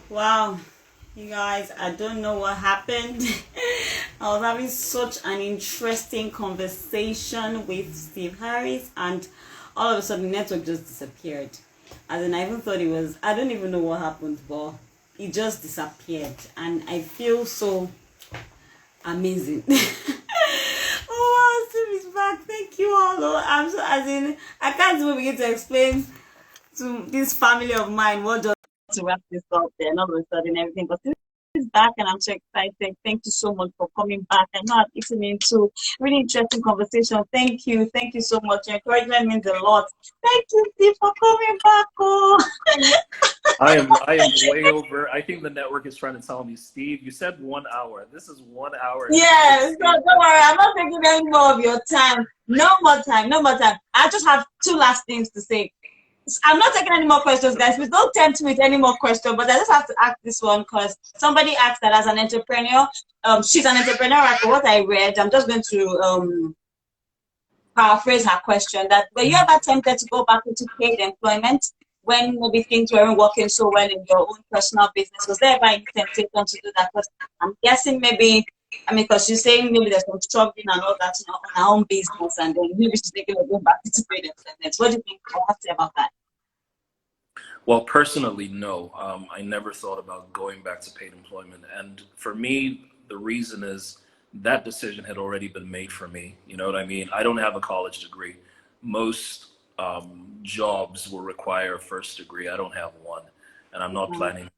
Wow, you guys, I don't know what happened. I was having such an interesting conversation with Steve Harris, and all of a sudden, the network just disappeared. As in, I even thought it was, I don't even know what happened, but it just disappeared, and I feel so amazing. Oh, wow, Steve is back. Thank you all. Oh, I'm so, as in, I can't even begin to explain to this family of mine what just to wrap this up there, and all of a sudden everything. But this is back, and I'm so excited. Thank you so much for coming back. I know I've eaten into really interesting conversation. Thank you so much. Your encouragement means a lot. Thank you, Steve, for coming back. Oh, I am way over. I think the network is trying to tell me, Steve, you said 1 hour. This is 1 hour and yes. No, 16 don't minutes. worry. I'm not taking any more of your time. No more time. No more time. I just have two last things to say. I'm not taking any more questions, guys. Please don't tempt me with any more questions. But I just have to ask this one because somebody asked that as an entrepreneur. She's an entrepreneur. After what I read, I'm just going to paraphrase her question. That were you ever tempted to go back into paid employment when maybe things weren't working so well in your own personal business? Was there ever any temptation to do that? Because I'm guessing maybe. I mean, because she's saying maybe there's some struggling and all that, on her own business, and then maybe she's thinking of going back into paid employment. What do you think? What have to say about that? Well, personally, no. I never thought about going back to paid employment. And for me, the reason is that decision had already been made for me. You know what I mean? I don't have a college degree. Most jobs will require a first degree. I don't have one. And I'm not planning,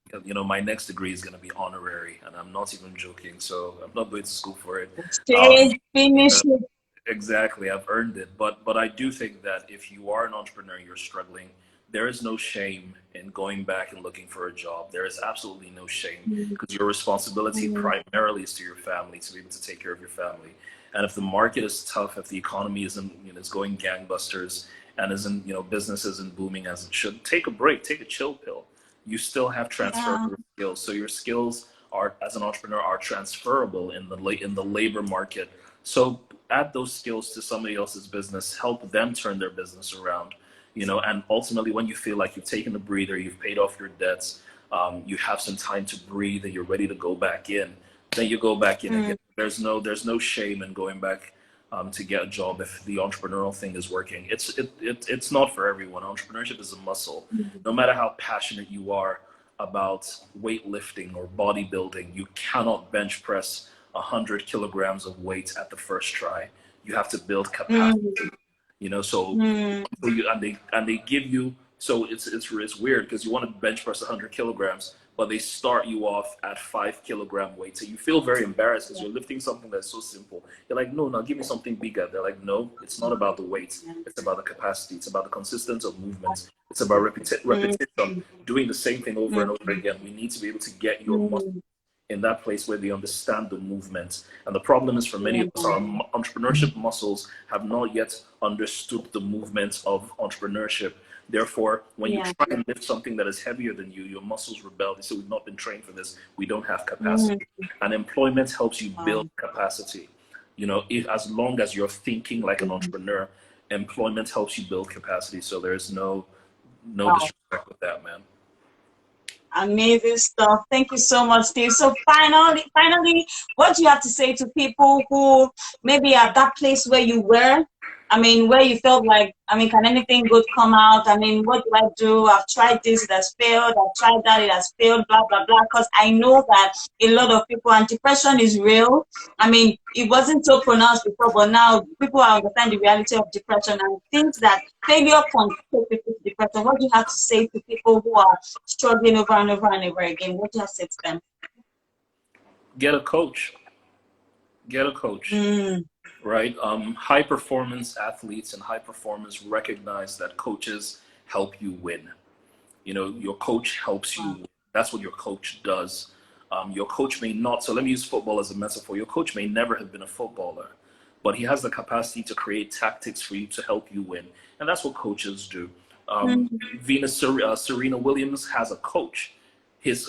my next degree is going to be honorary. And I'm not even joking. So I'm not going to school for it. Um, Okay, finish it. Exactly, I've earned it. But I do think that if you are an entrepreneur, you're struggling, there is no shame in going back and looking for a job. There is absolutely no shame because your responsibility primarily is to your family, to be able to take care of your family. And if the market is tough, if the economy isn't, is going gangbusters and isn't, business isn't booming as it should, take a break, take a chill pill. You still have Yeah. transferable skills. So your skills are, as an entrepreneur, are transferable in the labor market. So add those skills to somebody else's business, help them turn their business around, and ultimately when you feel like you've taken a breather, you've paid off your debts, you have some time to breathe and you're ready to go back in, then you go back in again. There's no shame in going back to get a job if the entrepreneurial thing is working. It's not for everyone. Entrepreneurship is a muscle. No matter how passionate you are about weightlifting or bodybuilding, you cannot bench press 100 kilograms of weight at the first try. You have to build capacity. Mm, So mm, and they give you, so it's weird because you want to bench press 100 kilograms, but they start you off at 5 kilogram weight, so you feel very embarrassed because you're lifting something that's so simple. You're like, no, now give me something bigger. They're like, no, it's not about the weight, it's about the capacity, it's about the consistency of movements, it's about mm, repetition, doing the same thing over and over again. We need to be able to get your muscle mm, in that place where they understand the movement. And the problem is, for many of us, mm. our entrepreneurship muscles have not yet understood the movement of entrepreneurship. Therefore, when you Yeah. try and lift something that is heavier than you, your muscles rebel. They say, we've not been trained for this. We don't have Mm, capacity. And employment helps you wow. build capacity. If, as long as you're thinking like an Mhm. entrepreneur, employment helps you build capacity. So there's no Wow. disrespect with that, man. Amazing stuff. Thank you so much, Steve. So finally, what do you have to say to people who maybe at that place where you were? I mean, where you felt like, I mean, can anything good come out? I mean, what do I do? I've tried this, it has failed. I've tried that, it has failed, blah, blah, blah. Because I know that a lot of people, and depression is real. I mean, it wasn't so pronounced before, but now people understand the reality of depression and think that failure can take people to depression. What do you have to say to people who are struggling over and over and over again? What do you have to say to them? Get a coach. Get a coach. Mm, Right? High performance athletes and high performers recognize that coaches help you win. Your coach helps you wow. win. That's what your coach does. Your coach may not, so let me use football as a metaphor. Your coach may never have been a footballer, but he has the capacity to create tactics for you to help you win. And that's what coaches do. Mm, Serena Williams has a coach.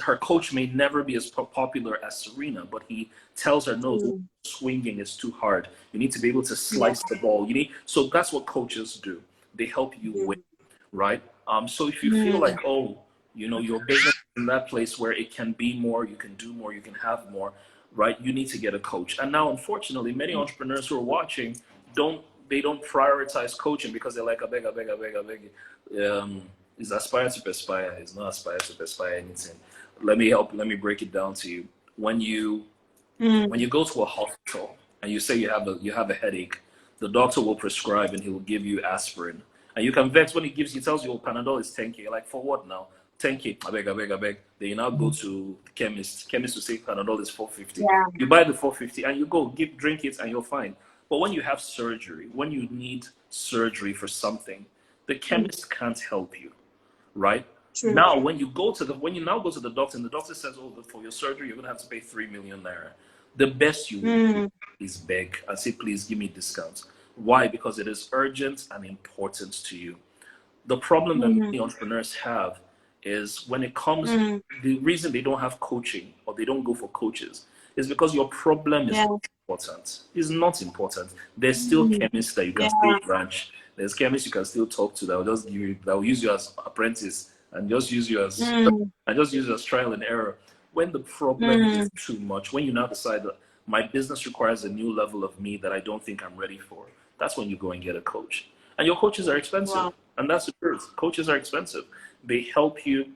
Her coach may never be as popular as Serena, but he tells her, no, the mm, swinging is too hard. You need to be able to yeah. slice the ball. So that's what coaches do. They help you win, Mm, right? So if you feel mm, like, oh, your business in that place where it can be more, you can do more, you can have more, right? You need to get a coach. And now, unfortunately, many entrepreneurs who are watching don't prioritize coaching because they're like, I beg. Is aspire to perspire. It's not aspire to perspire anything. Let me break it down to you. When you when you go to a hospital and you say you have a headache, the doctor will prescribe and he will give you aspirin. And you can vex when he tells you, oh, Panadol is 10K. You're like, for what now? 10K. I beg. Then you now go to the chemist. Chemist will say Panadol is 450. Yeah. You buy the 450 and you go drink it and you're fine. But when you have surgery, when you need surgery for something, the chemist can't help you, right? True. Now, when you now go to the doctor and the doctor says, oh, for your surgery, you're going to have to pay 3 million naira. The best you will do is beg and say, please give me discounts. Why? Because it is urgent and important to you. The problem that many entrepreneurs have is when it comes, the reason they don't have coaching or they don't go for coaches is because your problem is not important. It's not important. There's still chemists that you can still branch. There's chemists you can still talk to that will use you as apprentice and just use you as trial and error. When the problem is too much, when you now decide that my business requires a new level of me that I don't think I'm ready for, that's when you go and get a coach. And your coaches are expensive. Wow. And that's the truth. Coaches are expensive. They help you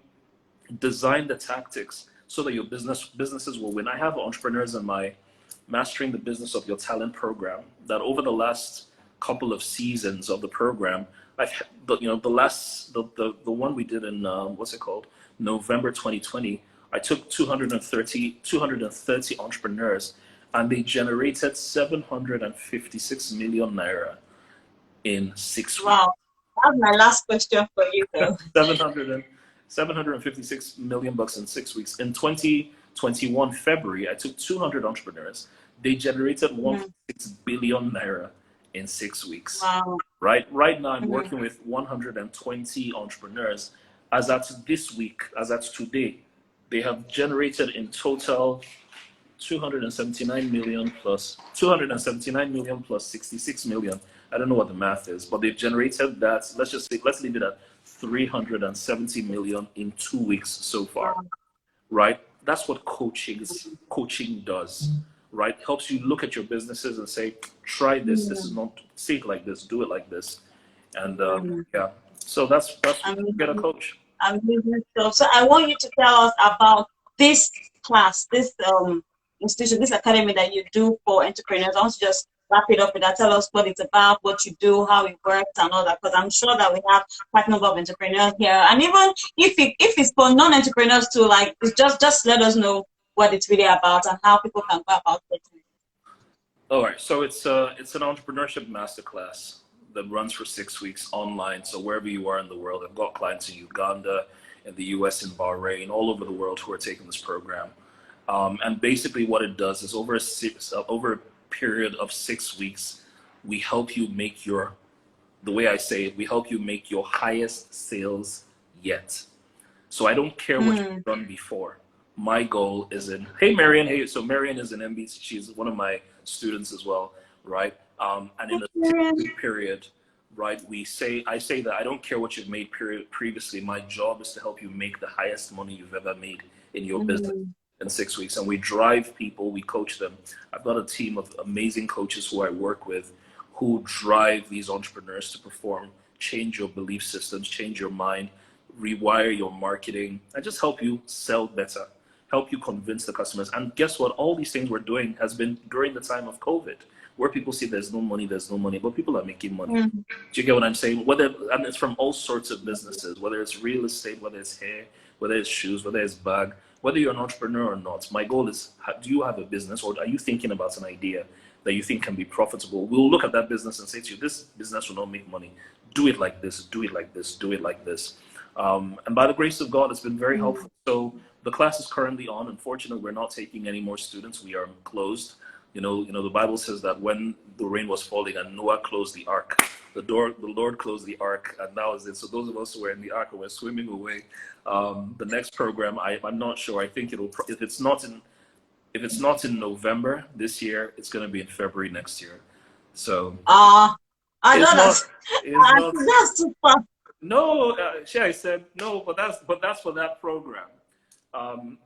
design the tactics so that your businesses will win. I have entrepreneurs in my Mastering the Business of Your Talent program that over the last couple of seasons of the program, the one we did in November 2020, I took 230 entrepreneurs and they generated 756 million naira in 6 weeks. Wow. That's my last question for you, though. 756 million bucks in 6 weeks. In 2021 February, I took 200 entrepreneurs. They generated 1.6 billion naira in 6 weeks. Wow. Right now, I'm working with 120 entrepreneurs. As at this week, as at today, they have generated in total 279 million plus 66 million. I don't know what the math is, but they've generated that. Let's leave it at 370 million in 2 weeks so far, right? That's what coaching does, right? Helps you look at your businesses and say, try this. This is not, say it like this, do it like this. And so that's get a coach. Amazing stuff. So I want you to tell us about this class, this institution, this academy that you do for entrepreneurs. I want to just wrap it up with that. Tell us what it's about, what you do, how it works, and all that. Because I'm sure that we have quite a number of entrepreneurs here. And even if it's for non-entrepreneurs too, like just let us know what it's really about and how people can go about it. All right. So it's an entrepreneurship masterclass that runs for 6 weeks online. So wherever you are in the world, I've got clients in Uganda, in the US, in Bahrain, all over the world who are taking this program. And basically what it does is over a period of 6 weeks, we help you make we help you make your highest sales yet. So I don't care what you've done before. My goal is hey Marian, so Marian is an MBC, she's one of my students as well, right? And in a 6-week period, right, I say that I don't care what you've made previously. My job is to help you make the highest money you've ever made in your business in 6 weeks. And we drive people, we coach them. I've got a team of amazing coaches who I work with who drive these entrepreneurs to perform, change your belief systems, change your mind, rewire your marketing, and just help you sell better, help you convince the customers. And guess what? All these things we're doing has been during the time of COVID, where people see there's no money, but people are making money. Do you get what I'm saying? And it's from all sorts of businesses, whether it's real estate, whether it's hair, whether it's shoes, whether it's bag, whether you're an entrepreneur or not. My goal is, do you have a business, or are you thinking about an idea that you think can be profitable? We'll look at that business and say to you, this business will not make money. Do it like this, do it like this, do it like this. And by the grace of God, it's been very helpful. So the class is currently on. Unfortunately, we're not taking any more students. We are closed. You know, the Bible says that when the rain was falling and Noah closed the ark, the Lord closed the ark, and now is it. So those of us who are in the ark and we're swimming away. The next program, I'm not sure. I think if it's not in November this year, it's going to be in February next year. So I know that's too far. No, I said no, but that's for that program.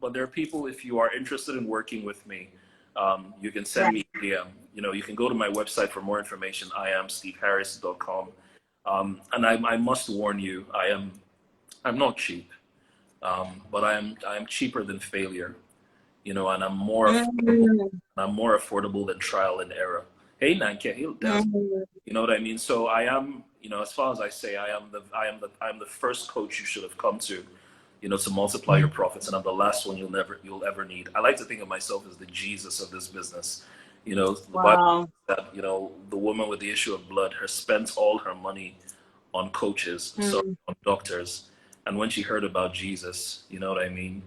But there are people, if you are interested in working with me, you can send me a DM. You know, you can go to my website for more information. I am steveharris.com. And I must warn you, I'm not cheap, but I am cheaper than failure. You know, and Mm, I'm more affordable than trial and error. Hey, Nanke, hey, Des. mm, You know what I mean? So I am, you know, as far as I say, I am the first coach you should have come to, you know, to multiply your profits, and I'm the last one you'll ever need. I like to think of myself as the Jesus of this business. You know, the Bible wow. says that, you know, the woman with the issue of blood has spent all her money on coaches, sorry, Mm, on doctors, and when she heard about Jesus, you know what I mean?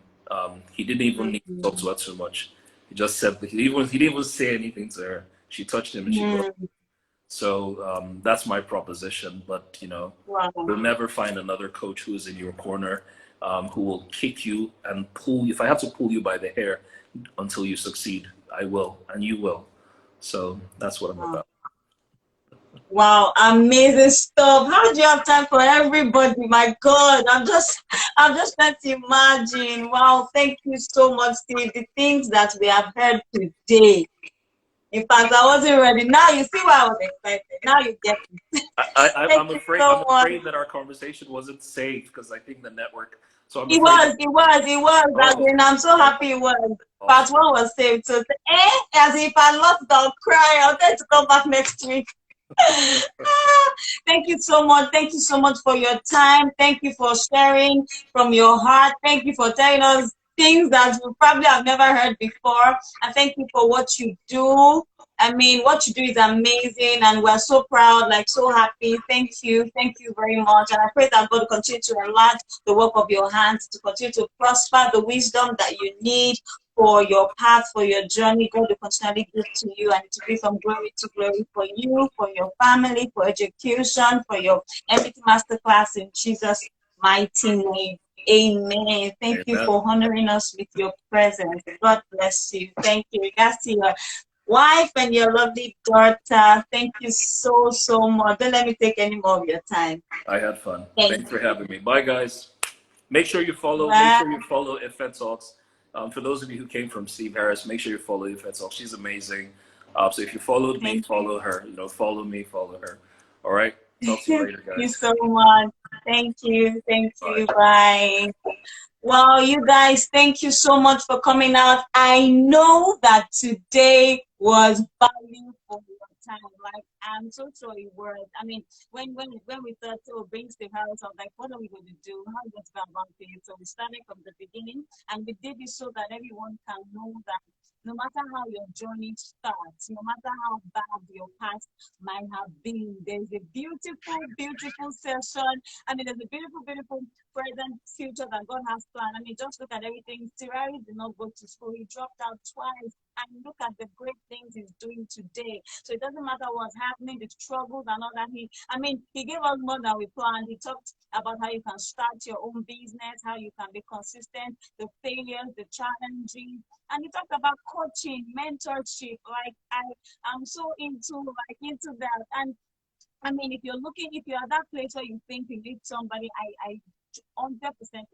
He didn't even need to talk to mm, her too much. He just said he didn't even say anything to her. She touched him and she got. mm, So that's my proposition. But you know, wow. you'll never find another coach who is in your corner, who will kick you and pull you. If I have to pull you by the hair until you succeed, I will, and you will. So that's what I'm Wow. about. Wow, amazing stuff. How do you have time for everybody? My God, I'm just trying to imagine. Wow, thank you so much, Steve. The things that we have heard today. In fact, I wasn't ready. Now you see why I was excited. Now you get it. Thank I'm you afraid. so I'm much. afraid that our conversation wasn't safe because I think the network. So I'm It afraid. was, it was, it was. I Oh, mean, I'm so oh, happy it was. Part awesome. one was saved. So, as if I lost, I'll cry. I'll try to come back next week. Thank you so much. Thank you so much for your time. Thank you for sharing from your heart. Thank you for telling us things that we probably have never heard before. And thank you for what you do. I mean, what you do is amazing, and we're so proud, like so happy. Thank you. Thank you very much. And I pray that God will continue to enlarge the work of your hands, to continue to prosper the wisdom that you need for your path, for your journey. God will continually give to you, and to be from glory to glory for you, for your family, for education, for your everything masterclass in Jesus' mighty name. Amen. Thank you Amen. for honoring us with your presence. God bless you. Thank you. Regards to your wife and your lovely daughter. Thank you so, so much. Don't let me take any more of your time. I had fun. Thank Thanks for you. having me. Bye, guys. Make sure you follow. Make Bye. sure you follow Ifet Talks. For those of you who came from Steve Harris, make sure you follow Ifet Talks. She's amazing. So if you followed me, Thank you. follow her. You know, follow me, follow her. All right. Talk to you Thank later, you guys. so much. Thank you. Thank Bye. you. Bye. Well, you guys, thank you so much for coming out. I know that today was value for your time. Like, I'm so sure it was. I mean, when we thought, oh, bring Steve Harris, I was like, what are we going to do? How are we going to go about it? So we started from the beginning, and we did it so that everyone can know that no matter how your journey starts, no matter how bad your past might have been, there's a beautiful, beautiful session. I mean, there's a beautiful, beautiful present future that God has planned. I mean, just look at everything. Tirari did not go to school. He dropped out twice. And look at the great things he's doing today. So it doesn't matter what's happening, the struggles and all that. He gave us more than we planned. He talked about how you can start your own business, how you can be consistent, the failures, the challenges. And he talked about coaching, mentorship. Like I'm so into that. And I mean, if you're at that place where you think you need somebody, I 100%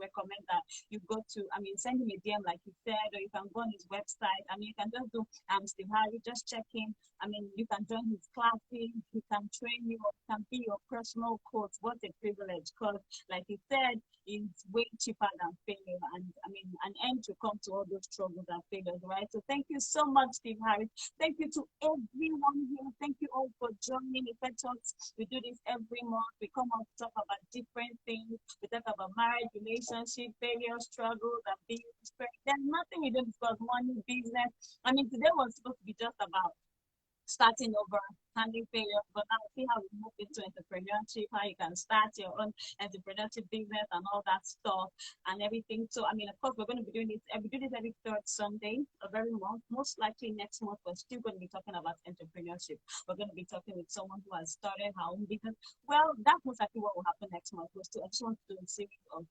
recommend that you go to, I mean, send him a DM like he said, or you can go on his website. I mean, you can just do Steve Harry, just check him. I mean, you can join his classes, he can train you, or he can be your personal coach. What a privilege, because like he said, it's way cheaper than failure. And I mean, an end to come to all those struggles and failures, right? So thank you so much, Steve Harris. Thank you to everyone here. Thank you all for joining Effect Talks. We do this every month. We come out to talk about different things. We talk about marriage, relationship, failure, struggles, and business. There's nothing we don't discuss. Money, business. I mean, today was supposed to be just about starting over, handling failure, but now see how we move into entrepreneurship, how you can start your own entrepreneurship business and all that stuff and everything. So, I mean, of course, we're going to be doing this. We do this every third Sunday of every month. Most likely next month, we're still going to be talking about entrepreneurship. We're going to be talking with someone who has started her own business. Well, that's most likely what will happen next month. I just want to do a series of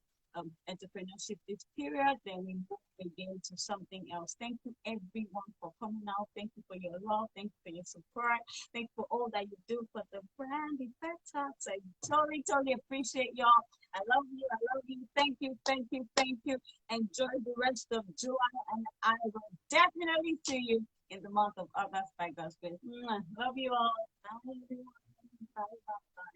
entrepreneurship this period, then we move again to something else. Thank you everyone for coming out. Thank you for your love. Thank you for your support. Thank you for all that you do for the brand, the Pet Talks. I totally appreciate y'all. I love you. I love you. Thank you. Thank you. Thank you. Enjoy the rest of July, and I will definitely see you in the month of August by God's grace. Love you all. Bye. Bye. Bye.